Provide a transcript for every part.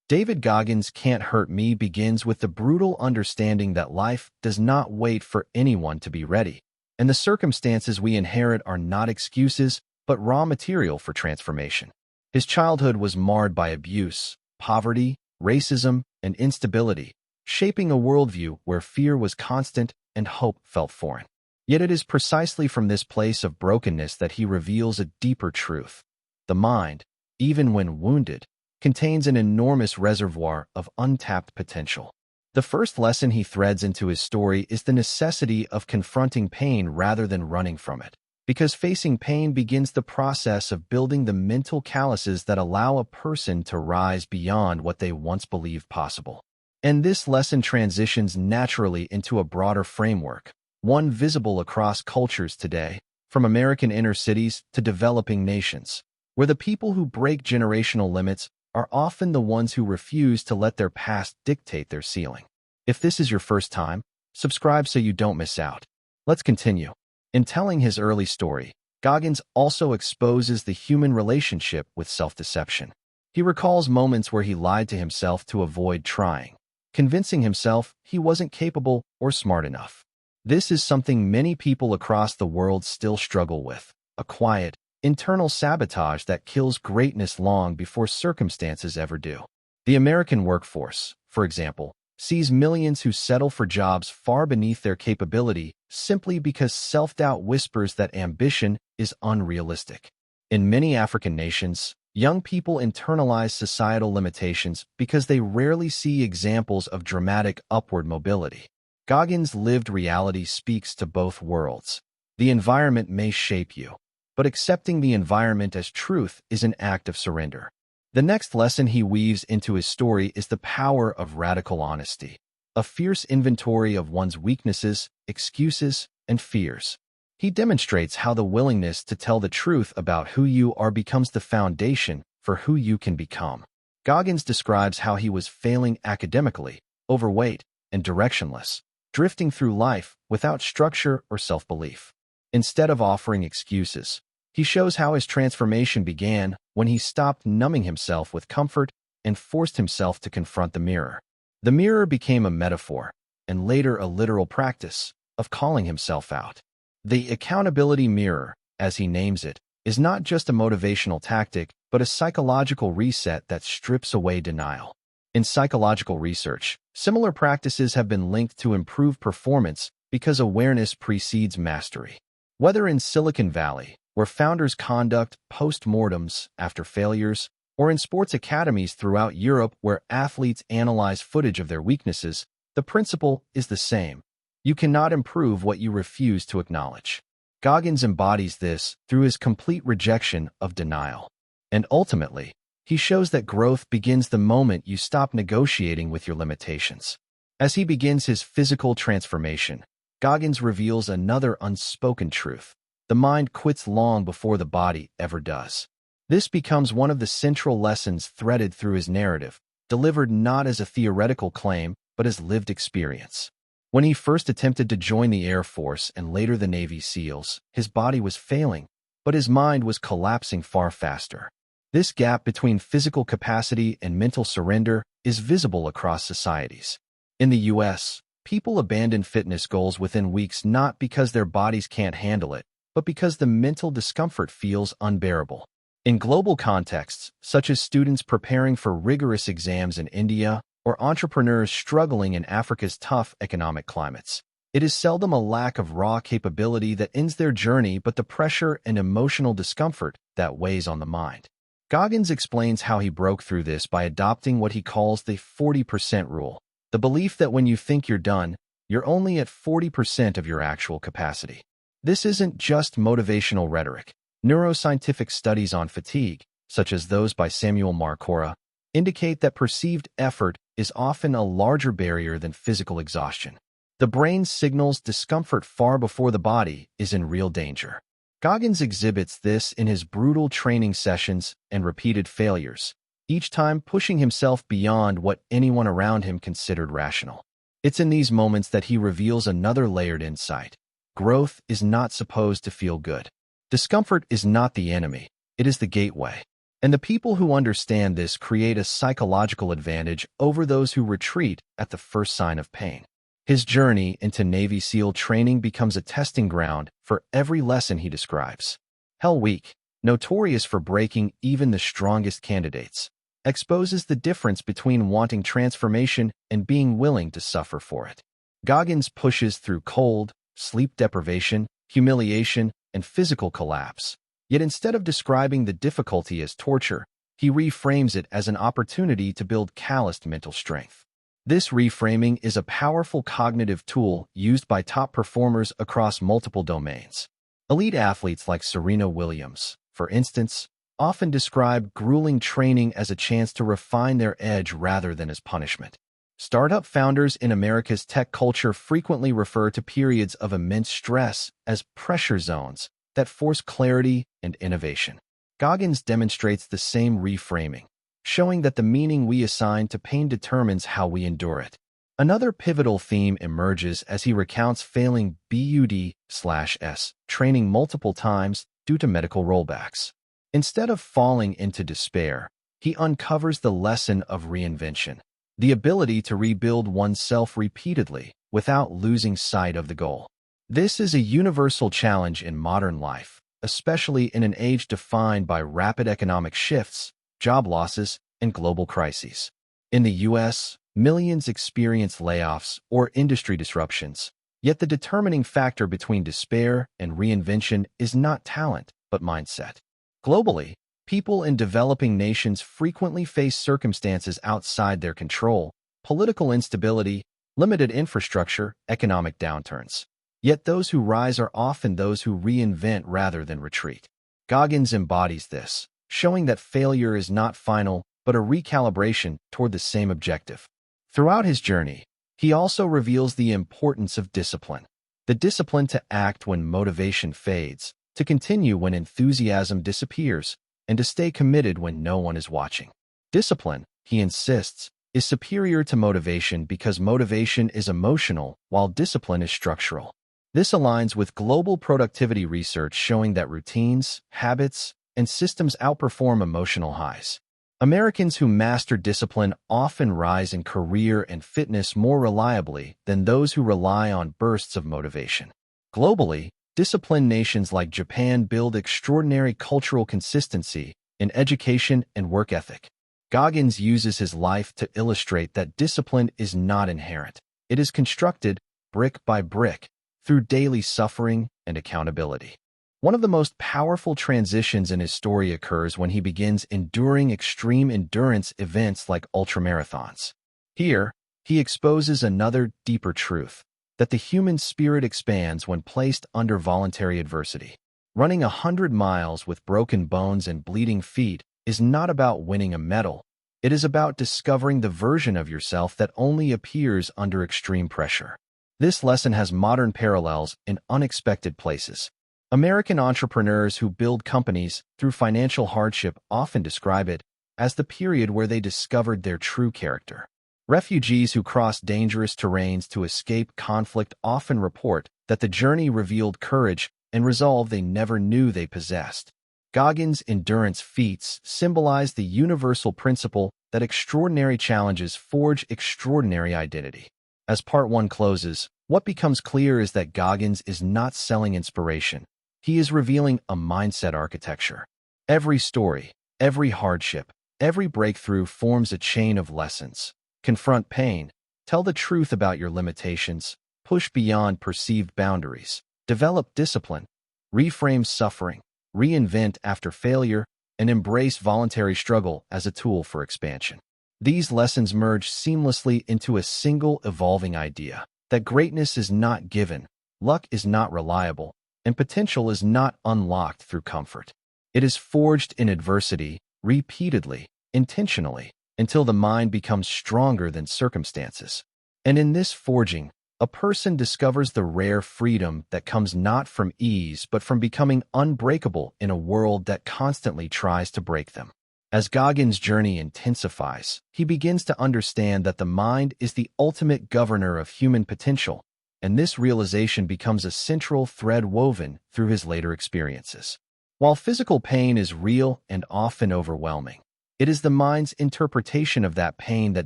David Goggins' Can't Hurt Me begins with the brutal understanding that life does not wait for anyone to be ready, and the circumstances we inherit are not excuses, but raw material for transformation. His childhood was marred by abuse, poverty, racism, and instability, shaping a worldview where fear was constant and hope felt foreign. Yet it is precisely from this place of brokenness that he reveals a deeper truth. The mind, even when wounded, contains an enormous reservoir of untapped potential. The first lesson he threads into his story is the necessity of confronting pain rather than running from it, because facing pain begins the process of building the mental calluses that allow a person to rise beyond what they once believed possible. And this lesson transitions naturally into a broader framework, one visible across cultures today, from American inner cities to developing nations, where the people who break generational limits are often the ones who refuse to let their past dictate their ceiling. If this is your first time, subscribe so you don't miss out. Let's continue. In telling his early story, Goggins also exposes the human relationship with self-deception. He recalls moments where he lied to himself to avoid trying, convincing himself he wasn't capable or smart enough. This is something many people across the world still struggle with, a quiet, internal sabotage that kills greatness long before circumstances ever do. The American workforce, for example, sees millions who settle for jobs far beneath their capability simply because self-doubt whispers that ambition is unrealistic. In many African nations, young people internalize societal limitations because they rarely see examples of dramatic upward mobility. Goggins' lived reality speaks to both worlds. The environment may shape you, but accepting the environment as truth is an act of surrender. The next lesson he weaves into his story is the power of radical honesty, a fierce inventory of one's weaknesses, excuses, and fears. He demonstrates how the willingness to tell the truth about who you are becomes the foundation for who you can become. Goggins describes how he was failing academically, overweight, and directionless, drifting through life without structure or self-belief. Instead of offering excuses, he shows how his transformation began when he stopped numbing himself with comfort and forced himself to confront the mirror. The mirror became a metaphor, and later a literal practice, of calling himself out. The accountability mirror, as he names it, is not just a motivational tactic, but a psychological reset that strips away denial. In psychological research, similar practices have been linked to improved performance because awareness precedes mastery. Whether in Silicon Valley, where founders conduct post-mortems after failures, or in sports academies throughout Europe where athletes analyze footage of their weaknesses, the principle is the same. You cannot improve what you refuse to acknowledge. Goggins embodies this through his complete rejection of denial. And ultimately, he shows that growth begins the moment you stop negotiating with your limitations. As he begins his physical transformation, Goggins reveals another unspoken truth. The mind quits long before the body ever does. This becomes one of the central lessons threaded through his narrative, delivered not as a theoretical claim, but as lived experience. When he first attempted to join the Air Force and later the Navy SEALs, his body was failing, but his mind was collapsing far faster. This gap between physical capacity and mental surrender is visible across societies. In the U.S., people abandon fitness goals within weeks not because their bodies can't handle it, but because the mental discomfort feels unbearable. In global contexts, such as students preparing for rigorous exams in India or entrepreneurs struggling in Africa's tough economic climates, it is seldom a lack of raw capability that ends their journey but the pressure and emotional discomfort that weighs on the mind. Goggins explains how he broke through this by adopting what he calls the 40% rule, the belief that when you think you're done, you're only at 40% of your actual capacity. This isn't just motivational rhetoric. Neuroscientific studies on fatigue, such as those by Samuel Marcora, indicate that perceived effort is often a larger barrier than physical exhaustion. The brain signals discomfort far before the body is in real danger. Goggins exhibits this in his brutal training sessions and repeated failures, each time pushing himself beyond what anyone around him considered rational. It's in these moments that he reveals another layered insight. Growth is not supposed to feel good. Discomfort is not the enemy, it is the gateway. And the people who understand this create a psychological advantage over those who retreat at the first sign of pain. His journey into Navy SEAL training becomes a testing ground for every lesson he describes. Hell Week, notorious for breaking even the strongest candidates, exposes the difference between wanting transformation and being willing to suffer for it. Goggins pushes through cold, sleep deprivation, humiliation, and physical collapse. Yet instead of describing the difficulty as torture, he reframes it as an opportunity to build calloused mental strength. This reframing is a powerful cognitive tool used by top performers across multiple domains. Elite athletes like Serena Williams, for instance, often describe grueling training as a chance to refine their edge rather than as punishment. Startup founders in America's tech culture frequently refer to periods of immense stress as pressure zones that force clarity and innovation. Goggins demonstrates the same reframing, showing that the meaning we assign to pain determines how we endure it. Another pivotal theme emerges as he recounts failing BUD/S training multiple times due to medical rollbacks. Instead of falling into despair, he uncovers the lesson of reinvention, the ability to rebuild oneself repeatedly without losing sight of the goal. This is a universal challenge in modern life, especially in an age defined by rapid economic shifts, job losses, and global crises. In the U.S., millions experience layoffs or industry disruptions, yet the determining factor between despair and reinvention is not talent, but mindset. Globally, people in developing nations frequently face circumstances outside their control, political instability, limited infrastructure, economic downturns. Yet those who rise are often those who reinvent rather than retreat. Goggins embodies this, showing that failure is not final, but a recalibration toward the same objective. Throughout his journey, he also reveals the importance of discipline. The discipline to act when motivation fades, to continue when enthusiasm disappears, and to stay committed when no one is watching. Discipline, he insists, is superior to motivation because motivation is emotional while discipline is structural. This aligns with global productivity research showing that routines, habits, and systems outperform emotional highs. Americans who master discipline often rise in career and fitness more reliably than those who rely on bursts of motivation. Globally, disciplined nations like Japan build extraordinary cultural consistency in education and work ethic. Goggins uses his life to illustrate that discipline is not inherent. It is constructed, brick by brick, through daily suffering and accountability. One of the most powerful transitions in his story occurs when he begins enduring extreme endurance events like ultramarathons. Here, he exposes another, deeper truth, that the human spirit expands when placed under voluntary adversity. Running 100 miles with broken bones and bleeding feet is not about winning a medal. It is about discovering the version of yourself that only appears under extreme pressure. This lesson has modern parallels in unexpected places. American entrepreneurs who build companies through financial hardship often describe it as the period where they discovered their true character. Refugees who cross dangerous terrains to escape conflict often report that the journey revealed courage and resolve they never knew they possessed. Goggins' endurance feats symbolize the universal principle that extraordinary challenges forge extraordinary identity. As Part 1 closes, what becomes clear is that Goggins is not selling inspiration. He is revealing a mindset architecture. Every story, every hardship, every breakthrough forms a chain of lessons. Confront pain, tell the truth about your limitations, push beyond perceived boundaries, develop discipline, reframe suffering, reinvent after failure, and embrace voluntary struggle as a tool for expansion. These lessons merge seamlessly into a single evolving idea that greatness is not given, luck is not reliable, and potential is not unlocked through comfort. It is forged in adversity, repeatedly, intentionally, until the mind becomes stronger than circumstances. And in this forging, a person discovers the rare freedom that comes not from ease but from becoming unbreakable in a world that constantly tries to break them. As Goggins' journey intensifies, he begins to understand that the mind is the ultimate governor of human potential, and this realization becomes a central thread woven through his later experiences. While physical pain is real and often overwhelming, it is the mind's interpretation of that pain that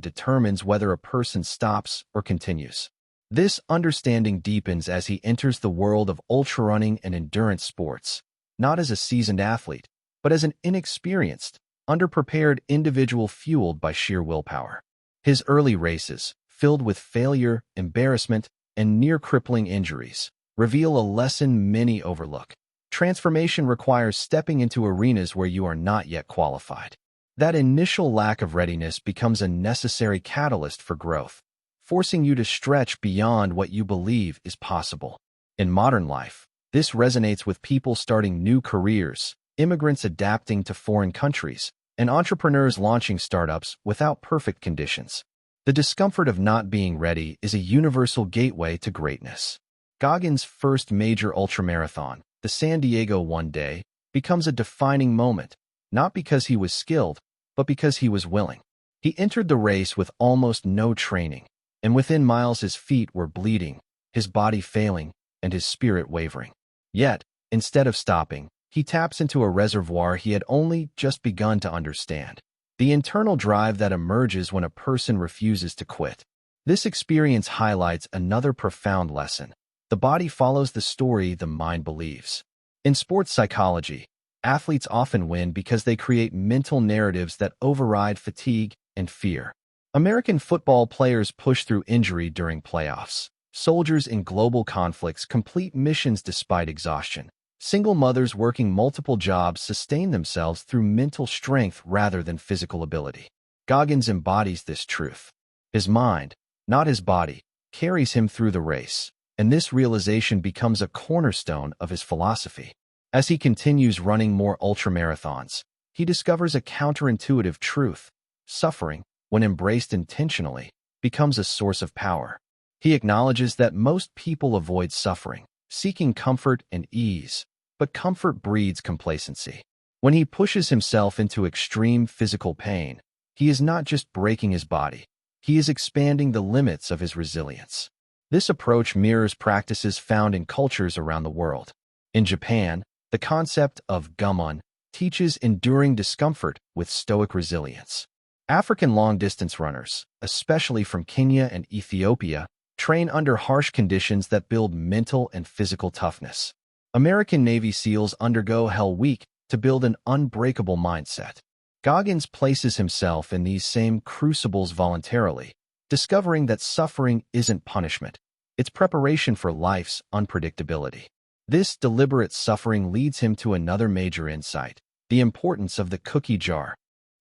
determines whether a person stops or continues. This understanding deepens as he enters the world of ultrarunning and endurance sports, not as a seasoned athlete, but as an inexperienced, underprepared individual fueled by sheer willpower. His early races, filled with failure, embarrassment, and near-crippling injuries, reveal a lesson many overlook. Transformation requires stepping into arenas where you are not yet qualified. That initial lack of readiness becomes a necessary catalyst for growth, forcing you to stretch beyond what you believe is possible. In modern life, this resonates with people starting new careers, immigrants adapting to foreign countries, and entrepreneurs launching startups without perfect conditions. The discomfort of not being ready is a universal gateway to greatness. Goggins' first major ultramarathon, the San Diego One Day, becomes a defining moment, not because he was skilled, but because he was willing. He entered the race with almost no training, and within miles his feet were bleeding, his body failing, and his spirit wavering. Yet, instead of stopping, he taps into a reservoir he had only just begun to understand. The internal drive that emerges when a person refuses to quit. This experience highlights another profound lesson. The body follows the story the mind believes. In sports psychology, athletes often win because they create mental narratives that override fatigue and fear. American football players push through injury during playoffs. Soldiers in global conflicts complete missions despite exhaustion. Single mothers working multiple jobs sustain themselves through mental strength rather than physical ability. Goggins embodies this truth. His mind, not his body, carries him through the race, and this realization becomes a cornerstone of his philosophy. As he continues running more ultramarathons, he discovers a counterintuitive truth. Suffering, when embraced intentionally, becomes a source of power. He acknowledges that most people avoid suffering, seeking comfort and ease, but comfort breeds complacency. When he pushes himself into extreme physical pain, he is not just breaking his body, he is expanding the limits of his resilience. This approach mirrors practices found in cultures around the world. In Japan, the concept of gammon teaches enduring discomfort with stoic resilience. African long-distance runners, especially from Kenya and Ethiopia, train under harsh conditions that build mental and physical toughness. American Navy SEALs undergo Hell Week to build an unbreakable mindset. Goggins places himself in these same crucibles voluntarily, discovering that suffering isn't punishment, it's preparation for life's unpredictability. This deliberate suffering leads him to another major insight: the importance of the cookie jar.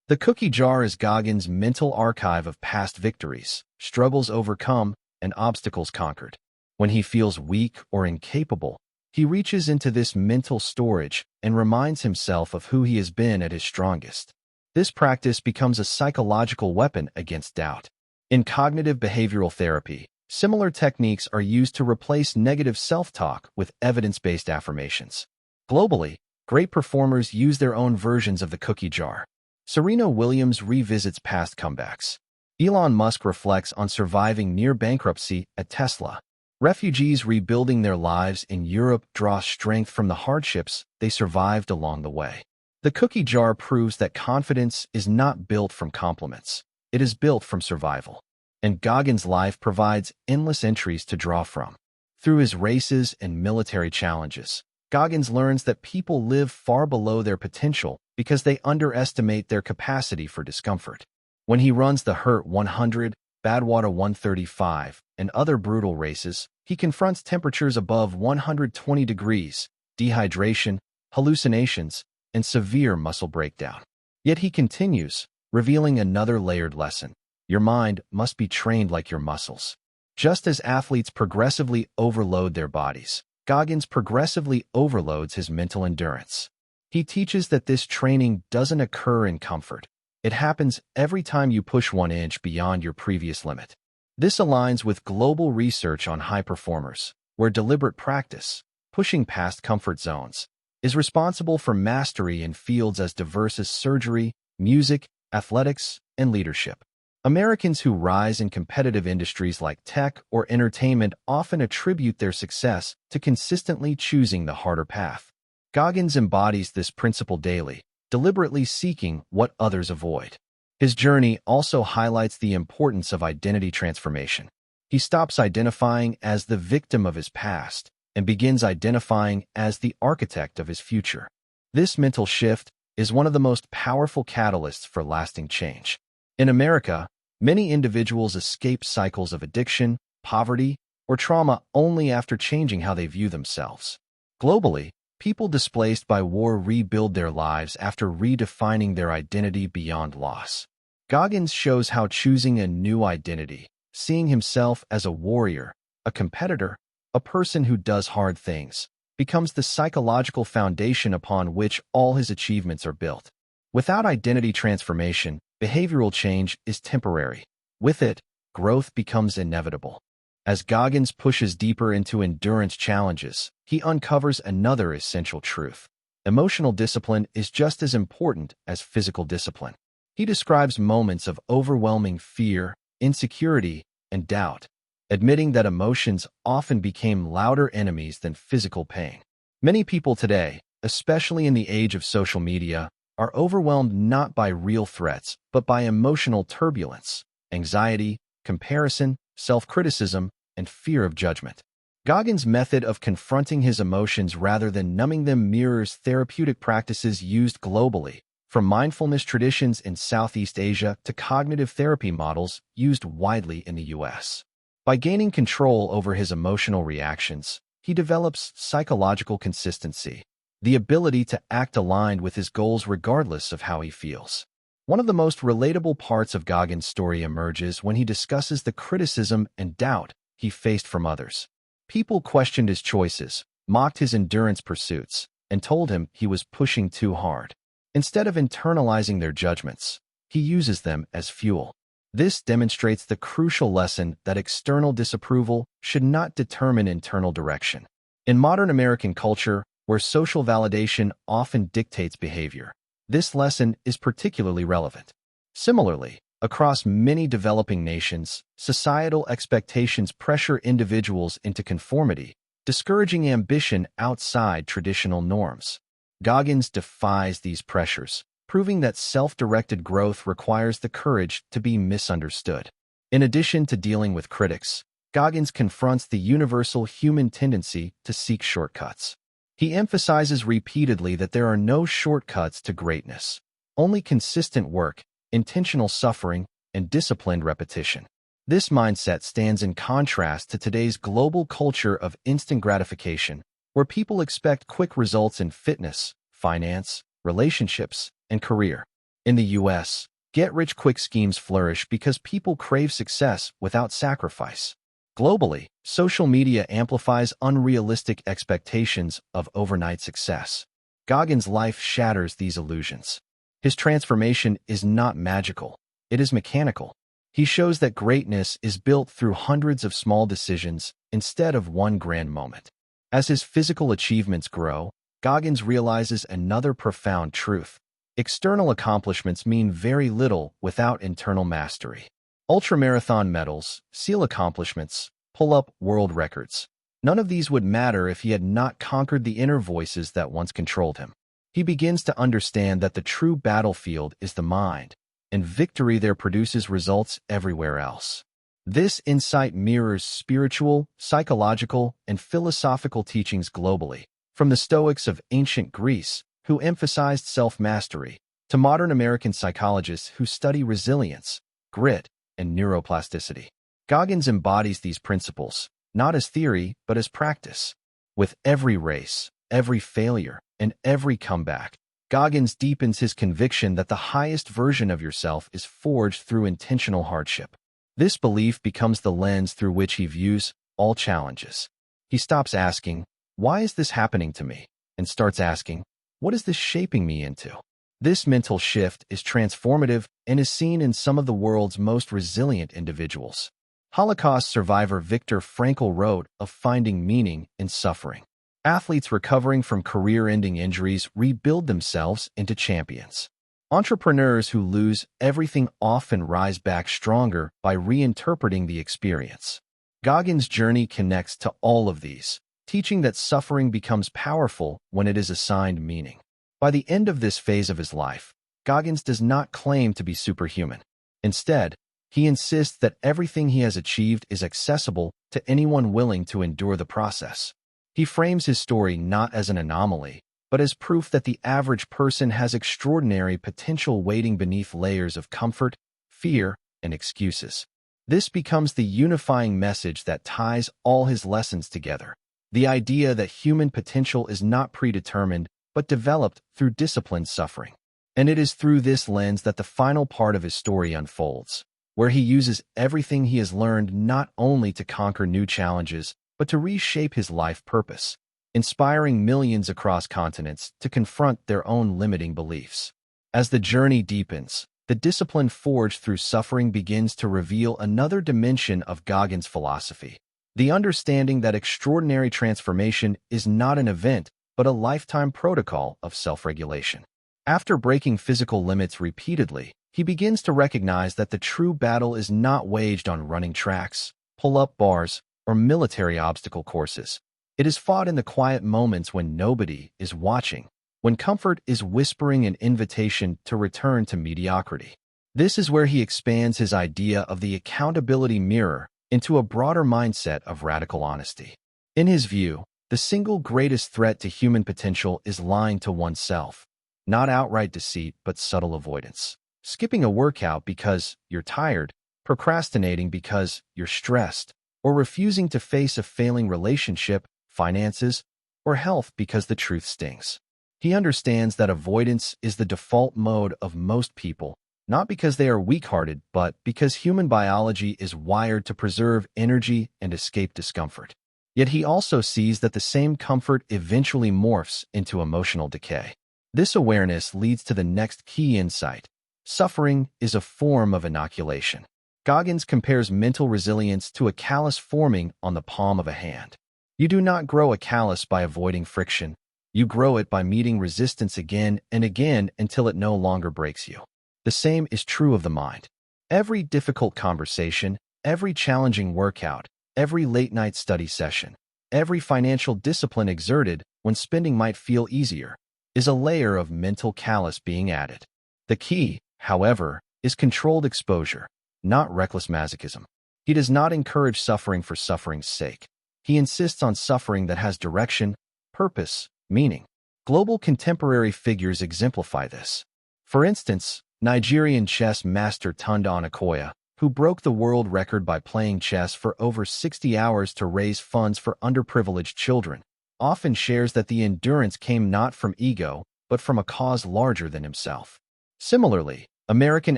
The cookie jar is Goggins' mental archive of past victories, struggles overcome, and obstacles conquered. When he feels weak or incapable, he reaches into this mental storage and reminds himself of who he has been at his strongest. This practice becomes a psychological weapon against doubt. In cognitive behavioral therapy, similar techniques are used to replace negative self-talk with evidence-based affirmations. Globally, great performers use their own versions of the cookie jar. Serena Williams revisits past comebacks. Elon Musk reflects on surviving near bankruptcy at Tesla. Refugees rebuilding their lives in Europe draw strength from the hardships they survived along the way. The cookie jar proves that confidence is not built from compliments. It is built from survival. And Goggins' life provides endless entries to draw from. Through his races and military challenges, Goggins learns that people live far below their potential because they underestimate their capacity for discomfort. When he runs the Hurt 100, Badwater 135, and other brutal races, he confronts temperatures above 120 degrees, dehydration, hallucinations, and severe muscle breakdown. Yet he continues, revealing another layered lesson. Your mind must be trained like your muscles. Just as athletes progressively overload their bodies, Goggins progressively overloads his mental endurance. He teaches that this training doesn't occur in comfort. It happens every time you push 1 inch beyond your previous limit. This aligns with global research on high performers, where deliberate practice, pushing past comfort zones, is responsible for mastery in fields as diverse as surgery, music, athletics, and leadership. Americans who rise in competitive industries like tech or entertainment often attribute their success to consistently choosing the harder path. Goggins embodies this principle daily, deliberately seeking what others avoid. His journey also highlights the importance of identity transformation. He stops identifying as the victim of his past and begins identifying as the architect of his future. This mental shift is one of the most powerful catalysts for lasting change. In America, many individuals escape cycles of addiction, poverty, or trauma only after changing how they view themselves. Globally, people displaced by war rebuild their lives after redefining their identity beyond loss. Goggins shows how choosing a new identity, seeing himself as a warrior, a competitor, a person who does hard things, becomes the psychological foundation upon which all his achievements are built. Without identity transformation, behavioral change is temporary. With it, growth becomes inevitable. As Goggins pushes deeper into endurance challenges, he uncovers another essential truth. Emotional discipline is just as important as physical discipline. He describes moments of overwhelming fear, insecurity, and doubt, admitting that emotions often became louder enemies than physical pain. Many people today, especially in the age of social media, are overwhelmed not by real threats, but by emotional turbulence, anxiety, comparison, self-criticism, and fear of judgment. Goggins' method of confronting his emotions rather than numbing them mirrors therapeutic practices used globally, from mindfulness traditions in Southeast Asia to cognitive therapy models used widely in the U.S. By gaining control over his emotional reactions, he develops psychological consistency, the ability to act aligned with his goals regardless of how he feels. One of the most relatable parts of Goggins' story emerges when he discusses the criticism and doubt he faced from others. People questioned his choices, mocked his endurance pursuits, and told him he was pushing too hard. Instead of internalizing their judgments, he uses them as fuel. This demonstrates the crucial lesson that external disapproval should not determine internal direction. In modern American culture, where social validation often dictates behavior, this lesson is particularly relevant. Similarly, across many developing nations, societal expectations pressure individuals into conformity, discouraging ambition outside traditional norms. Goggins defies these pressures, proving that self-directed growth requires the courage to be misunderstood. In addition to dealing with critics, Goggins confronts the universal human tendency to seek shortcuts. He emphasizes repeatedly that there are no shortcuts to greatness, only consistent work, intentional suffering, and disciplined repetition. This mindset stands in contrast to today's global culture of instant gratification, where people expect quick results in fitness, finance, relationships, and career. In the U.S., get-rich-quick schemes flourish because people crave success without sacrifice. Globally, social media amplifies unrealistic expectations of overnight success. Goggins' life shatters these illusions. His transformation is not magical, it is mechanical. He shows that greatness is built through hundreds of small decisions instead of one grand moment. As his physical achievements grow, Goggins realizes another profound truth. External accomplishments mean very little without internal mastery. Ultramarathon medals, SEAL accomplishments, pull-up world records. None of these would matter if he had not conquered the inner voices that once controlled him. He begins to understand that the true battlefield is the mind, and victory there produces results everywhere else. This insight mirrors spiritual, psychological, and philosophical teachings globally, from the Stoics of ancient Greece, who emphasized self-mastery, to modern American psychologists who study resilience, grit, and neuroplasticity. Goggins embodies these principles, not as theory, but as practice. With every race, every failure, and every comeback, Goggins deepens his conviction that the highest version of yourself is forged through intentional hardship. This belief becomes the lens through which he views all challenges. He stops asking, "Why is this happening to me?" and starts asking, "What is this shaping me into?" This mental shift is transformative and is seen in some of the world's most resilient individuals. Holocaust survivor Viktor Frankl wrote of finding meaning in suffering. Athletes recovering from career-ending injuries rebuild themselves into champions. Entrepreneurs who lose everything often rise back stronger by reinterpreting the experience. Goggins' journey connects to all of these, teaching that suffering becomes powerful when it is assigned meaning. By the end of this phase of his life, Goggins does not claim to be superhuman. Instead, he insists that everything he has achieved is accessible to anyone willing to endure the process. He frames his story not as an anomaly, but as proof that the average person has extraordinary potential waiting beneath layers of comfort, fear, and excuses. This becomes the unifying message that ties all his lessons together. The idea that human potential is not predetermined, but developed through disciplined suffering. And it is through this lens that the final part of his story unfolds, where he uses everything he has learned not only to conquer new challenges, but to reshape his life purpose, inspiring millions across continents to confront their own limiting beliefs. As the journey deepens, the discipline forged through suffering begins to reveal another dimension of Goggins' philosophy, the understanding that extraordinary transformation is not an event, but a lifetime protocol of self-regulation. After breaking physical limits repeatedly, he begins to recognize that the true battle is not waged on running tracks, pull-up bars, or military obstacle courses. It is fought in the quiet moments when nobody is watching, when comfort is whispering an invitation to return to mediocrity. This is where he expands his idea of the accountability mirror into a broader mindset of radical honesty. In his view, the single greatest threat to human potential is lying to oneself, not outright deceit, but subtle avoidance. Skipping a workout because you're tired, procrastinating because you're stressed, or refusing to face a failing relationship, finances, or health because the truth stings. He understands that avoidance is the default mode of most people, not because they are weak-hearted, but because human biology is wired to preserve energy and escape discomfort. Yet he also sees that the same comfort eventually morphs into emotional decay. This awareness leads to the next key insight. Suffering is a form of inoculation. Goggins compares mental resilience to a callus forming on the palm of a hand. You do not grow a callus by avoiding friction. You grow it by meeting resistance again and again until it no longer breaks you. The same is true of the mind. Every difficult conversation, every challenging workout, every late-night study session, every financial discipline exerted when spending might feel easier, is a layer of mental callus being added. The key, however, is controlled exposure, not reckless masochism. He does not encourage suffering for suffering's sake. He insists on suffering that has direction, purpose, meaning. Global contemporary figures exemplify this. For instance, Nigerian chess master Tunde Onakoya, who broke the world record by playing chess for over 60 hours to raise funds for underprivileged children, often shares that the endurance came not from ego, but from a cause larger than himself. Similarly, American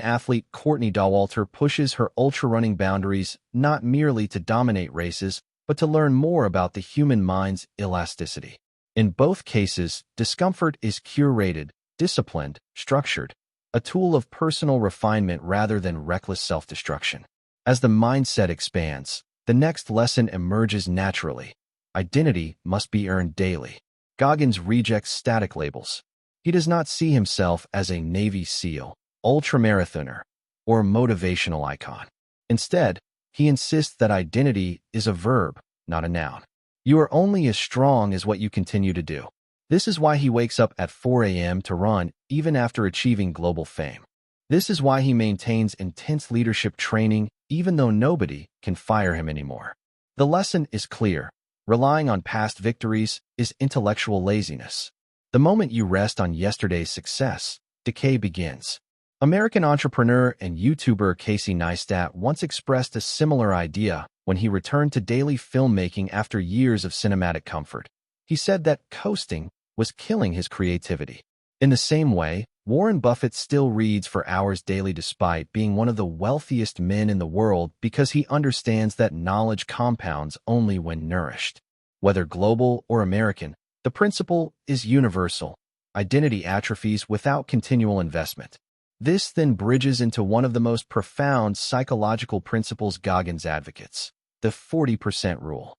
athlete Courtney Dauwalter pushes her ultra-running boundaries not merely to dominate races, but to learn more about the human mind's elasticity. In both cases, discomfort is curated, disciplined, structured, a tool of personal refinement rather than reckless self-destruction. As the mindset expands, the next lesson emerges naturally. Identity must be earned daily. Goggins rejects static labels. He does not see himself as a Navy SEAL, ultramarathoner, or motivational icon. Instead, he insists that identity is a verb, not a noun. You are only as strong as what you continue to do. This is why he wakes up at 4 a.m. to run, even after achieving global fame. This is why he maintains intense leadership training, even though nobody can fire him anymore. The lesson is clear. Relying on past victories is intellectual laziness. The moment you rest on yesterday's success, decay begins. American entrepreneur and YouTuber Casey Neistat once expressed a similar idea when he returned to daily filmmaking after years of cinematic comfort. He said that coasting was killing his creativity. In the same way, Warren Buffett still reads for hours daily despite being one of the wealthiest men in the world because he understands that knowledge compounds only when nourished. Whether global or American, the principle is universal. Identity atrophies without continual investment. This then bridges into one of the most profound psychological principles Goggins advocates, the 40% rule.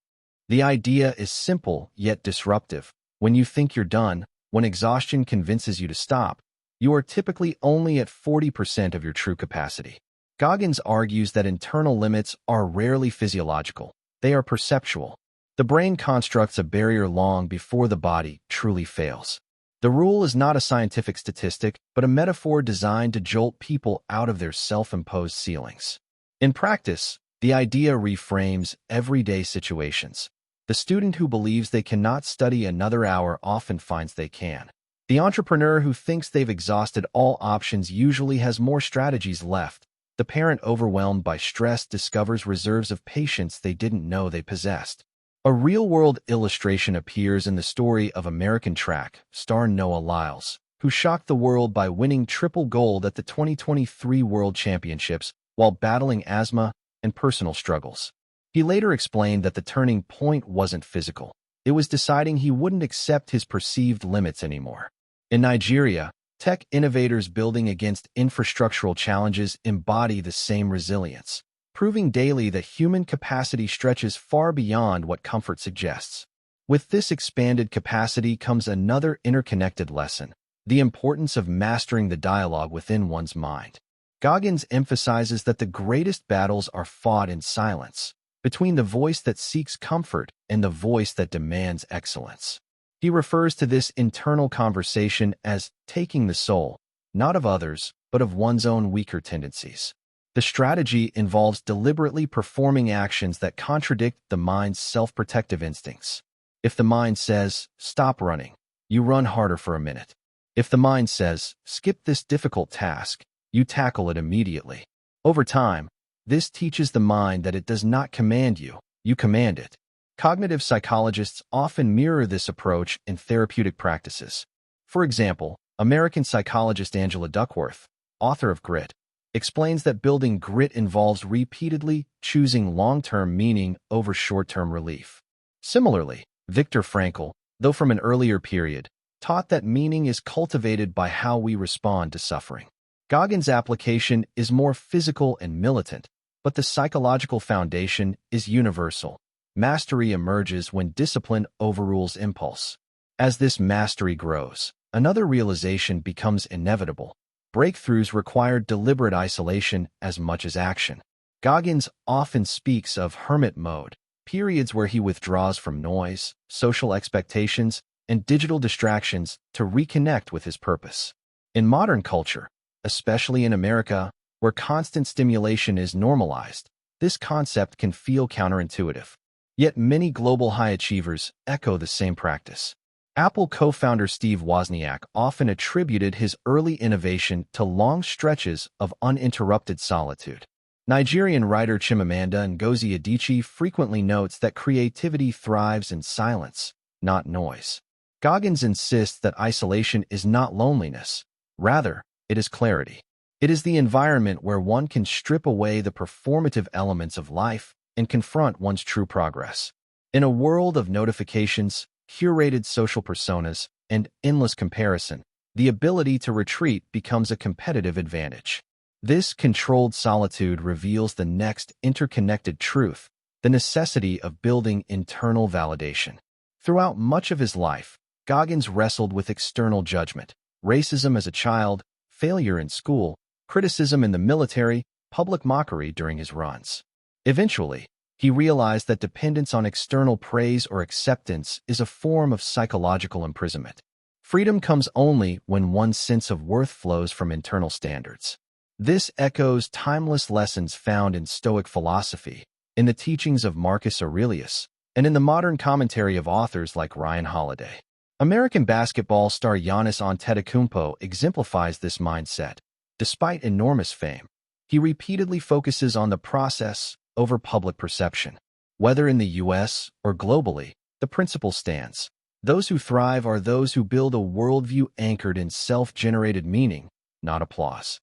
The idea is simple yet disruptive. When you think you're done, when exhaustion convinces you to stop, you are typically only at 40% of your true capacity. Goggins argues that internal limits are rarely physiological. They are perceptual. The brain constructs a barrier long before the body truly fails. The rule is not a scientific statistic, but a metaphor designed to jolt people out of their self-imposed ceilings. In practice, the idea reframes everyday situations. The student who believes they cannot study another hour often finds they can. The entrepreneur who thinks they've exhausted all options usually has more strategies left. The parent overwhelmed by stress discovers reserves of patience they didn't know they possessed. A real-world illustration appears in the story of American track star Noah Lyles, who shocked the world by winning triple gold at the 2023 World Championships while battling asthma and personal struggles. He later explained that the turning point wasn't physical. It was deciding he wouldn't accept his perceived limits anymore. In Nigeria, tech innovators building against infrastructural challenges embody the same resilience, proving daily that human capacity stretches far beyond what comfort suggests. With this expanded capacity comes another interconnected lesson: the importance of mastering the dialogue within one's mind. Goggins emphasizes that the greatest battles are fought in silence, between the voice that seeks comfort and the voice that demands excellence. He refers to this internal conversation as taking the soul, not of others, but of one's own weaker tendencies. The strategy involves deliberately performing actions that contradict the mind's self-protective instincts. If the mind says, "Stop running," you run harder for a minute. If the mind says, "Skip this difficult task," you tackle it immediately. Over time, this teaches the mind that it does not command you, you command it. Cognitive psychologists often mirror this approach in therapeutic practices. For example, American psychologist Angela Duckworth, author of Grit, explains that building grit involves repeatedly choosing long-term meaning over short-term relief. Similarly, Viktor Frankl, though from an earlier period, taught that meaning is cultivated by how we respond to suffering. Goggins' application is more physical and militant, but the psychological foundation is universal. Mastery emerges when discipline overrules impulse. As this mastery grows, another realization becomes inevitable. Breakthroughs require deliberate isolation as much as action. Goggins often speaks of hermit mode, periods where he withdraws from noise, social expectations, and digital distractions to reconnect with his purpose. In modern culture, especially in America, where constant stimulation is normalized, this concept can feel counterintuitive. Yet many global high achievers echo the same practice. Apple co-founder Steve Wozniak often attributed his early innovation to long stretches of uninterrupted solitude. Nigerian writer Chimamanda Ngozi Adichie frequently notes that creativity thrives in silence, not noise. Goggins insists that isolation is not loneliness. Rather, it is clarity. It is the environment where one can strip away the performative elements of life and confront one's true progress. In a world of notifications, curated social personas, and endless comparison, the ability to retreat becomes a competitive advantage. This controlled solitude reveals the next interconnected truth: the necessity of building internal validation. Throughout much of his life, Goggins wrestled with external judgment: racism as a child, failure in school, criticism in the military, public mockery during his runs. Eventually, he realized that dependence on external praise or acceptance is a form of psychological imprisonment. Freedom comes only when one's sense of worth flows from internal standards. This echoes timeless lessons found in Stoic philosophy, in the teachings of Marcus Aurelius, and in the modern commentary of authors like Ryan Holiday. American basketball star Giannis Antetokounmpo exemplifies this mindset. Despite enormous fame, he repeatedly focuses on the process over public perception. Whether in the U.S. or globally, the principle stands: those who thrive are those who build a worldview anchored in self-generated meaning, not applause.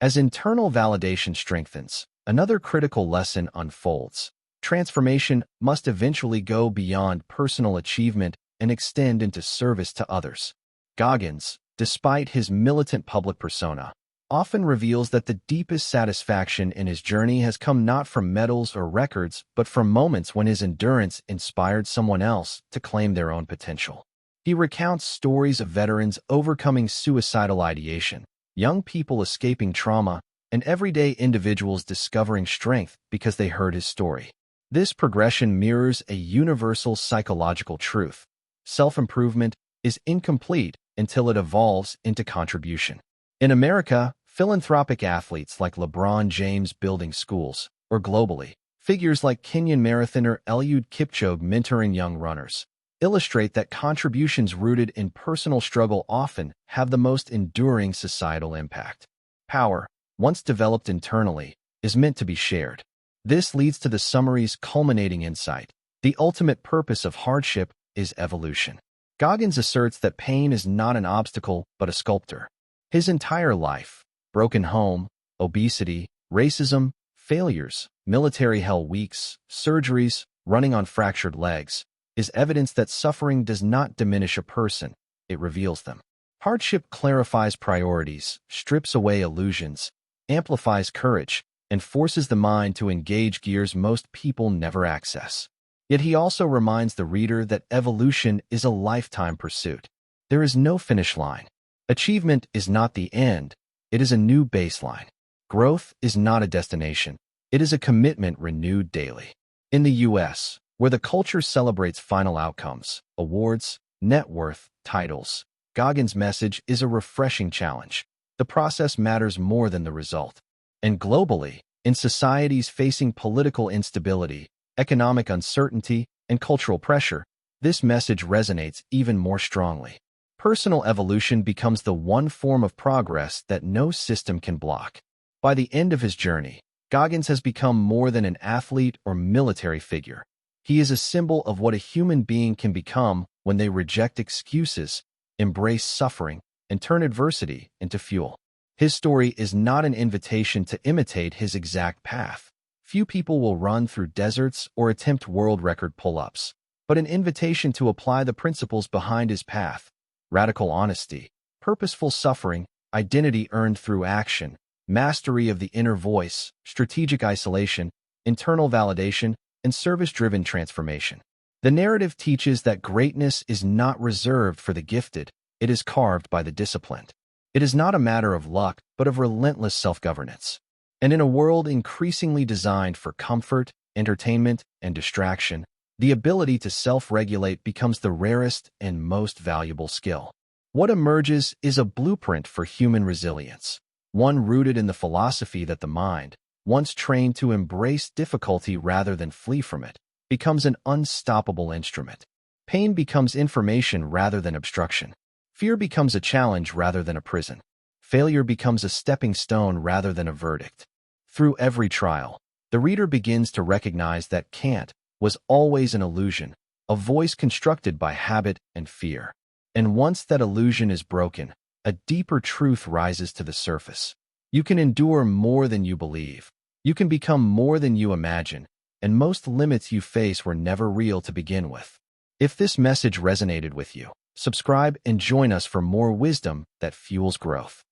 As internal validation strengthens, another critical lesson unfolds. Transformation must eventually go beyond personal achievement and extend into service to others. Goggins, despite his militant public persona, often reveals that the deepest satisfaction in his journey has come not from medals or records, but from moments when his endurance inspired someone else to claim their own potential. He recounts stories of veterans overcoming suicidal ideation, young people escaping trauma, and everyday individuals discovering strength because they heard his story. This progression mirrors a universal psychological truth. Self-improvement is incomplete until it evolves into contribution. In America, philanthropic athletes like LeBron James building schools, or globally, figures like Kenyan marathoner Eliud Kipchoge mentoring young runners, illustrate that contributions rooted in personal struggle often have the most enduring societal impact. Power, once developed internally, is meant to be shared. This leads to the summary's culminating insight. The ultimate purpose of hardship is evolution. Goggins asserts that pain is not an obstacle but a sculptor. His entire life, broken home, obesity, racism, failures, military hell weeks, surgeries, running on fractured legs, is evidence that suffering does not diminish a person, it reveals them. Hardship clarifies priorities, strips away illusions, amplifies courage, and forces the mind to engage gears most people never access. Yet he also reminds the reader that evolution is a lifetime pursuit. There is no finish line. Achievement is not the end, it is a new baseline. Growth is not a destination, it is a commitment renewed daily. In the U.S., where the culture celebrates final outcomes, awards, net worth, titles, Goggins' message is a refreshing challenge. The process matters more than the result. And globally, in societies facing political instability, economic uncertainty, and cultural pressure, this message resonates even more strongly. Personal evolution becomes the one form of progress that no system can block. By the end of his journey, Goggins has become more than an athlete or military figure. He is a symbol of what a human being can become when they reject excuses, embrace suffering, and turn adversity into fuel. His story is not an invitation to imitate his exact path. Few people will run through deserts or attempt world record pull-ups, but an invitation to apply the principles behind his path: radical honesty, purposeful suffering, identity earned through action, mastery of the inner voice, strategic isolation, internal validation, and service-driven transformation. The narrative teaches that greatness is not reserved for the gifted, it is carved by the disciplined. It is not a matter of luck, but of relentless self-governance. And in a world increasingly designed for comfort, entertainment, and distraction, the ability to self-regulate becomes the rarest and most valuable skill. What emerges is a blueprint for human resilience, one rooted in the philosophy that the mind, once trained to embrace difficulty rather than flee from it, becomes an unstoppable instrument. Pain becomes information rather than obstruction. Fear becomes a challenge rather than a prison. Failure becomes a stepping stone rather than a verdict. Through every trial, the reader begins to recognize that can't was always an illusion, a voice constructed by habit and fear. And once that illusion is broken, a deeper truth rises to the surface. You can endure more than you believe. You can become more than you imagine, and most limits you face were never real to begin with. If this message resonated with you, subscribe and join us for more wisdom that fuels growth.